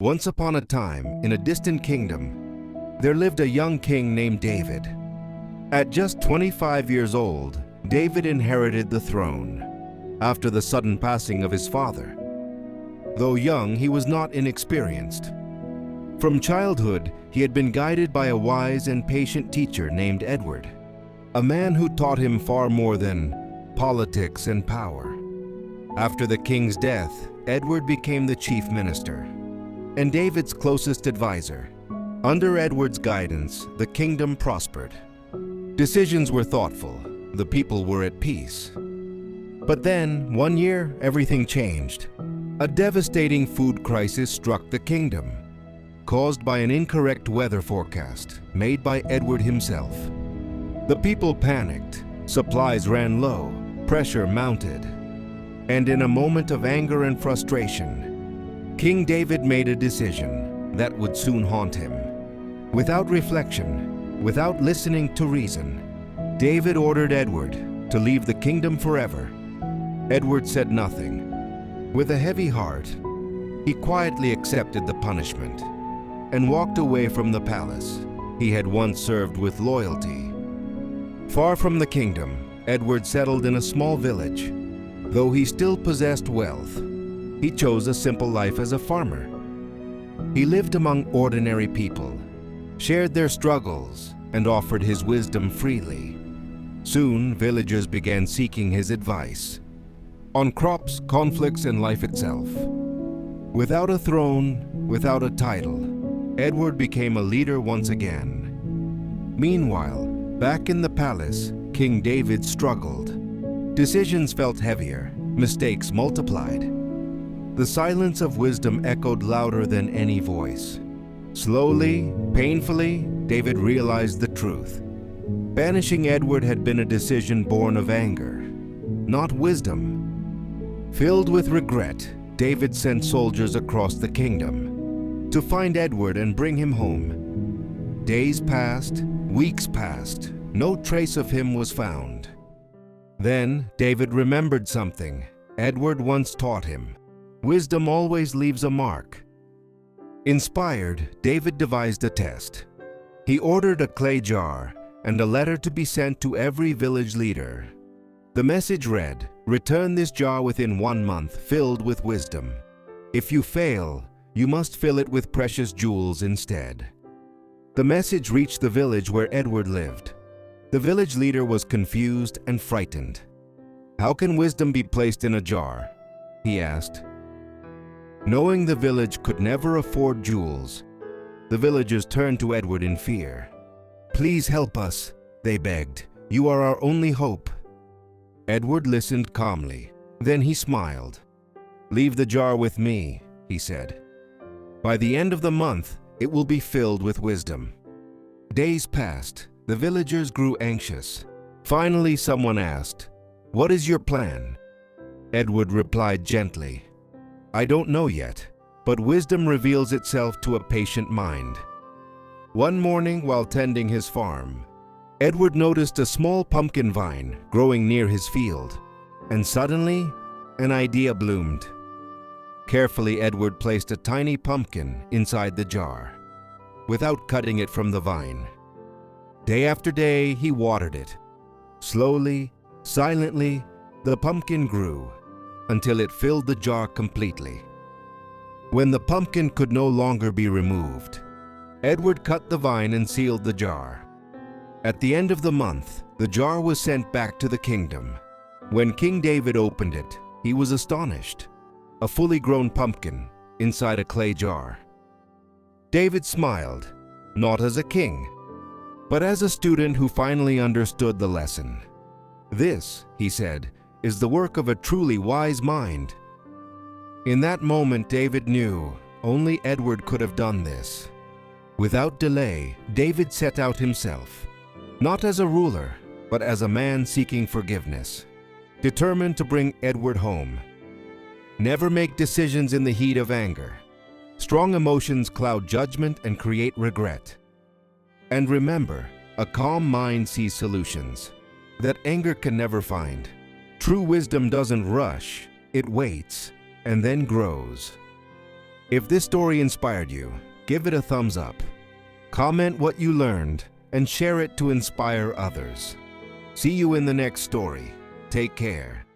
Once upon a time, in a distant kingdom, there lived a young king named David. At just 25 years old, David inherited the throne after the sudden passing of his father. Though young, he was not inexperienced. From childhood, he had been guided by a wise and patient teacher named Edward, a man who taught him far more than politics and power. After the king's death, Edward became the chief minister and David's closest advisor. Under Edward's guidance, the kingdom prospered. Decisions were thoughtful, the people were at peace. But then, one year, everything changed. A devastating food crisis struck the kingdom, caused by an incorrect weather forecast made by Edward himself. The people panicked, supplies ran low, pressure mounted, and in a moment of anger and frustration, King David made a decision that would soon haunt him. Without reflection, without listening to reason, David ordered Edward to leave the kingdom forever. Edward said nothing. With a heavy heart, he quietly accepted the punishment and walked away from the palace he had once served with loyalty. Far from the kingdom, Edward settled in a small village. Though he still possessed wealth, he chose a simple life as a farmer. He lived among ordinary people, shared their struggles, and offered his wisdom freely. Soon, villagers began seeking his advice on crops, conflicts, and life itself. Without a throne, without a title, Edward became a leader once again. Meanwhile, back in the palace, King David struggled. Decisions felt heavier, mistakes multiplied. The silence of wisdom echoed louder than any voice. Slowly, painfully, David realized the truth. Banishing Edward had been a decision born of anger, not wisdom. Filled with regret, David sent soldiers across the kingdom to find Edward and bring him home. Days passed, weeks passed, no trace of him was found. Then David remembered something Edward once taught him. Wisdom always leaves a mark. Inspired, David devised a test. He ordered a clay jar and a letter to be sent to every village leader. The message read, "Return this jar within 1 month, filled with wisdom. If you fail, you must fill it with precious jewels instead." The message reached the village where Edward lived. The village leader was confused and frightened. "How can wisdom be placed in a jar?" he asked. Knowing the village could never afford jewels, the villagers turned to Edward in fear. "Please help us," they begged. "You are our only hope." Edward listened calmly. Then he smiled. "Leave the jar with me," he said. "By the end of the month, it will be filled with wisdom." Days passed. The villagers grew anxious. Finally, someone asked, "What is your plan?" Edward replied gently, "I don't know yet, but wisdom reveals itself to a patient mind." One morning, while tending his farm, Edward noticed a small pumpkin vine growing near his field, and suddenly, an idea bloomed. Carefully, Edward placed a tiny pumpkin inside the jar, without cutting it from the vine. Day after day, he watered it. Slowly, silently, the pumpkin grew until it filled the jar completely. When the pumpkin could no longer be removed, Edward cut the vine and sealed the jar. At the end of the month, the jar was sent back to the kingdom. When King David opened it, he was astonished. A fully grown pumpkin inside a clay jar. David smiled, not as a king, but as a student who finally understood the lesson. "This," he said, "is the work of a truly wise mind." In that moment, David knew only Edward could have done this. Without delay, David set out himself, not as a ruler, but as a man seeking forgiveness, determined to bring Edward home. Never make decisions in the heat of anger. Strong emotions cloud judgment and create regret. And remember, a calm mind sees solutions that anger can never find. True wisdom doesn't rush, it waits and then grows. If this story inspired you, give it a thumbs up. Comment what you learned and share it to inspire others. See you in the next story. Take care.